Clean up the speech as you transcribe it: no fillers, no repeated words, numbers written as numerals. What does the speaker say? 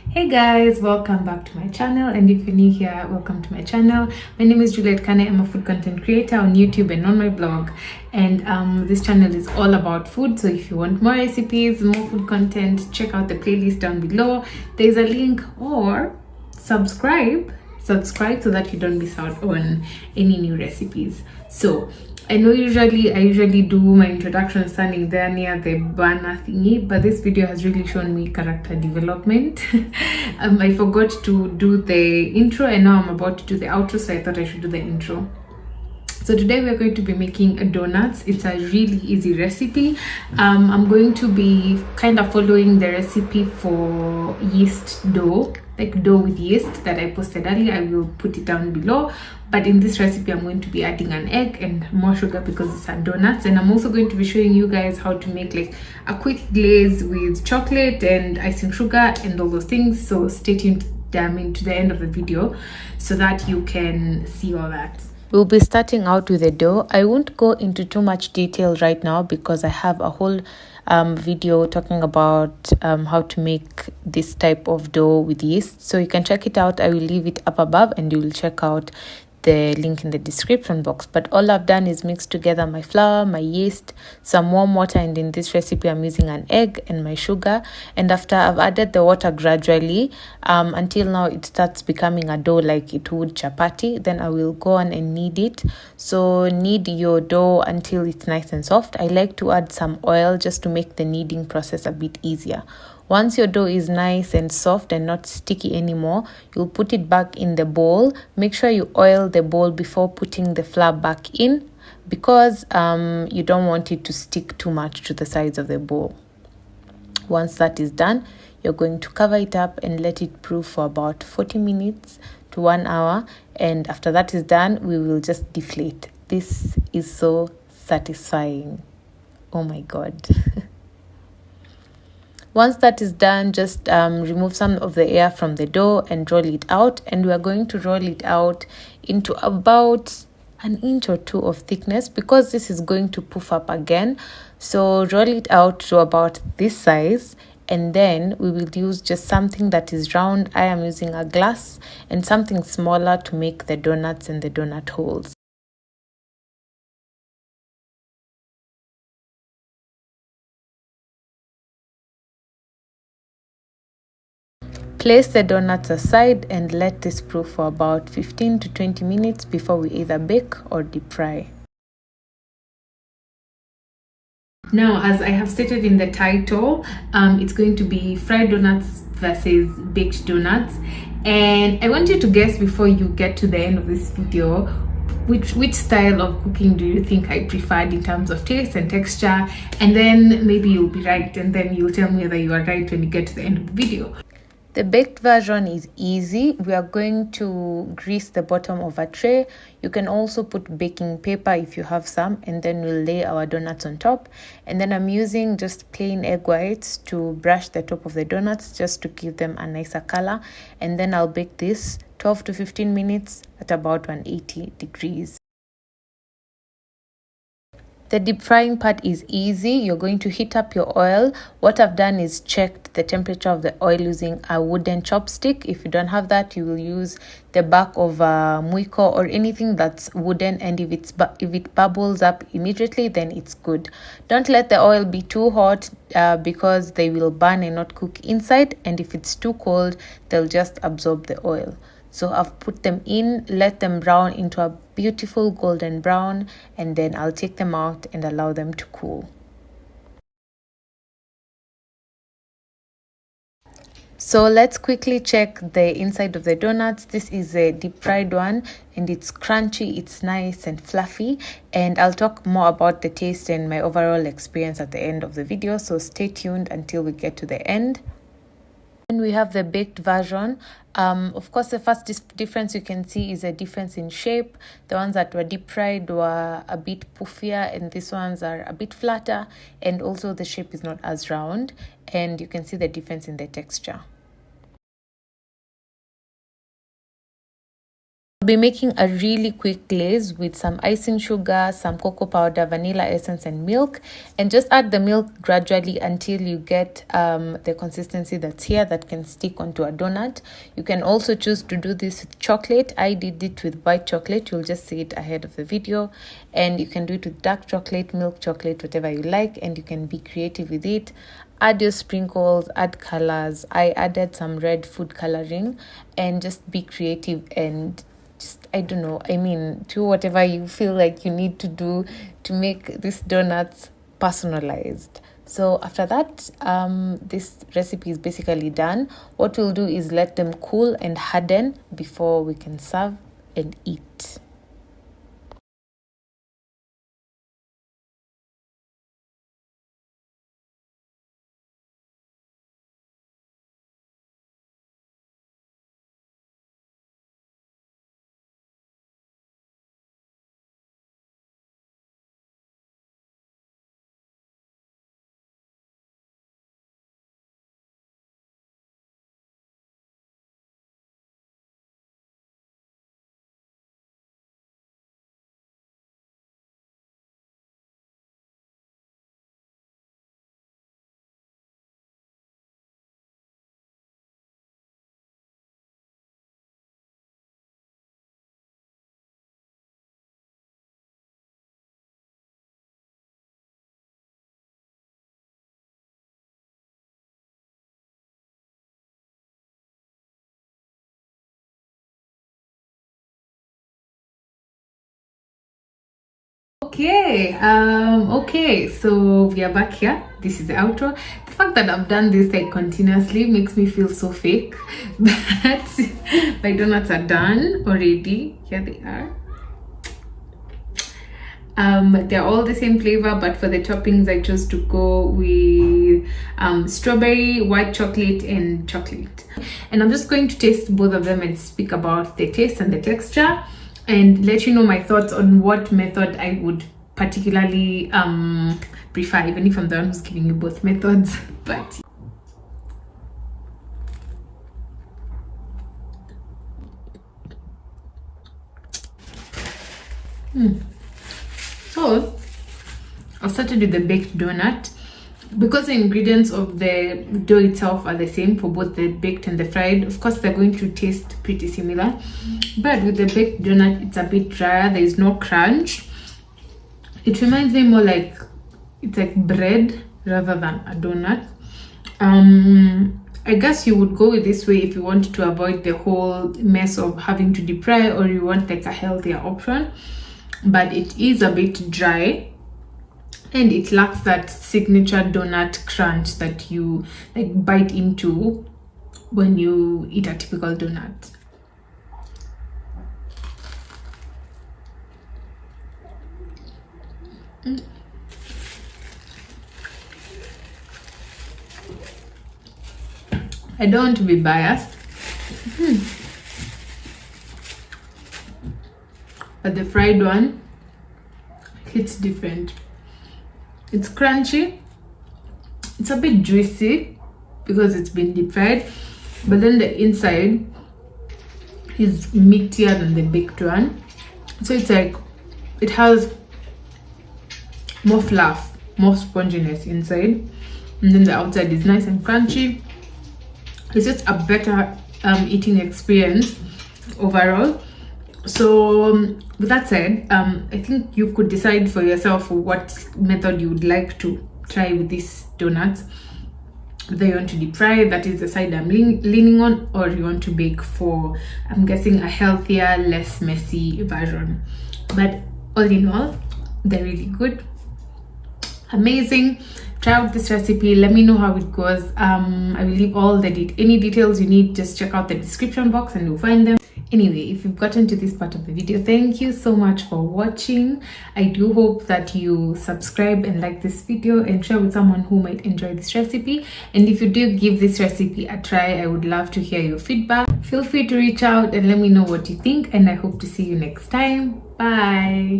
Hey guys, welcome back to my channel, and if you're new here, welcome to my channel. My name is Juliet Kane. I'm a food content creator on YouTube and on my blog, and this channel is all about food. So if you want more recipes, more food content, check out the playlist down below. There's a link, or subscribe so that you don't miss out on any new recipes. So I know I usually do my introduction standing there near the banner thingy, but this video has really shown me character development. I forgot to do the intro, and now I'm about to do the outro, so I thought I should do the intro. So today we're going to be making donuts. It's a really easy recipe. I'm going to be kind of following the recipe for yeast dough, like dough with yeast that I posted earlier. I will put it down below. But in this recipe, I'm going to be adding an egg and more sugar because it's a donuts. And I'm also going to be showing you guys how to make like a quick glaze with chocolate and icing sugar and all those things. So stay tuned to the end of the video so that you can see all that. We'll be starting out with the dough. I won't go into too much detail right now because I have a whole video talking about how to make this type of dough with yeast. So you can check it out. I will leave it up above and you will check out the link in the description box. But all I've done is mix together my flour, my yeast, some warm water, and in this recipe I'm using an egg and my sugar. And after I've added the water gradually until now it starts becoming a dough like it would chapati, then I will go on and knead it. So knead your dough until it's nice and soft. I like to add some oil just to make the kneading process a bit easier. Once your dough is nice and soft and not sticky anymore, you'll put it back in the bowl. Make sure you oil the bowl before putting the flour back in because you don't want it to stick too much to the sides of the bowl. Once that is done, you're going to cover it up and let it brew for about 40 minutes to 1 hour. And after that is done, we will just deflate. This is so satisfying. Oh my God. Once that is done, just remove some of the air from the dough and roll it out. And we are going to roll it out into about an inch or two of thickness because this is going to puff up again. So roll it out to about this size. And then we will use just something that is round. I am using a glass and something smaller to make the donuts and the donut holes. Place the donuts aside and let this brew for about 15 to 20 minutes before we either bake or deep fry. Now, as I have stated in the title, it's going to be fried donuts versus baked donuts. And I want you to guess before you get to the end of this video, which style of cooking do you think I preferred in terms of taste and texture? And then maybe you'll be right, and then you'll tell me whether you are right when you get to the end of the video. The baked version is easy. We are going to grease the bottom of a tray. You can also put baking paper if you have some, and then we'll lay our donuts on top. And then I'm using just plain egg whites to brush the top of the donuts just to give them a nicer color. And then I'll bake this 12 to 15 minutes at about 180 degrees. The deep frying part is easy. You're going to heat up your oil. What I've done is checked the temperature of the oil using a wooden chopstick. If you don't have that, you will use the back of a muiko or anything that's wooden, and if it bubbles up immediately, then it's good. Don't let the oil be too hot because they will burn and not cook inside, and if it's too cold, they'll just absorb the oil. So I've put them in, let them brown into a beautiful golden brown, and then I'll take them out and allow them to cool. So let's quickly check the inside of the donuts. This is a deep fried one and it's crunchy, it's nice and fluffy, and I'll talk more about the taste and my overall experience at the end of the video, so stay tuned until we get to the end. Then we have the baked version. Of course, the first difference you can see is a difference in shape. The ones that were deep fried were a bit puffier, and these ones are a bit flatter, and also the shape is not as round, and you can see the difference in the texture. Be making a really quick glaze with some icing sugar, some cocoa powder, vanilla essence, and milk, and just add the milk gradually until you get the consistency that's here that can stick onto a donut. You can also choose to do this with chocolate. I did it with white chocolate. You'll just see it ahead of the video, and you can do it with dark chocolate, milk chocolate, whatever you like, and you can be creative with it. Add your sprinkles, add colors. I added some red food coloring, and just be creative and just, I don't know, I mean, do whatever you feel like you need to do to make these donuts personalized. So after that, this recipe is basically done. What we'll do is let them cool and harden before we can serve and eat. Okay, so we are back here. This is the outro. The fact that I've done this like continuously makes me feel so fake, but my donuts are done already. Here they are. They're all the same flavor, but for the toppings I chose to go with strawberry, white chocolate, and chocolate. And I'm just going to taste both of them and speak about the taste and the texture, and let you know my thoughts on what method I would particularly prefer, even if I'm the one who's giving you both methods. But so I've started with the baked donut. Because the ingredients of the dough itself are the same for both the baked and the fried, of course they're going to taste pretty similar, but with the baked donut it's a bit drier. There is no crunch. It reminds me more like it's like bread rather than a donut. I guess you would go with this way if you want to avoid the whole mess of having to deep fry, or you want like a healthier option, but it is a bit dry and it lacks that signature donut crunch that you like bite into when you eat a typical donut. I don't want to be biased, but the fried one hits different. It's crunchy, it's a bit juicy because it's been deep fried, but then the inside is meatier than the baked one. So it's like it has more fluff, more sponginess inside, and then the outside is nice and crunchy. It's just a better eating experience overall. So with that said, I think you could decide for yourself what method you would like to try with these donuts. Whether you want to deep fry, that is the side I'm leaning on, or you want to bake for, I'm guessing, a healthier, less messy version. But all in all, they're really good. Amazing. Try out this recipe, let me know how it goes. I will leave all the any details you need. Just check out the description box and you'll find them. Anyway, if you've gotten to this part of the video, thank you so much for watching. I do hope that you subscribe and like this video and share with someone who might enjoy this recipe. And if you do give this recipe a try, I would love to hear your feedback. Feel free to reach out and let me know what you think, and I hope to see you next time. Bye.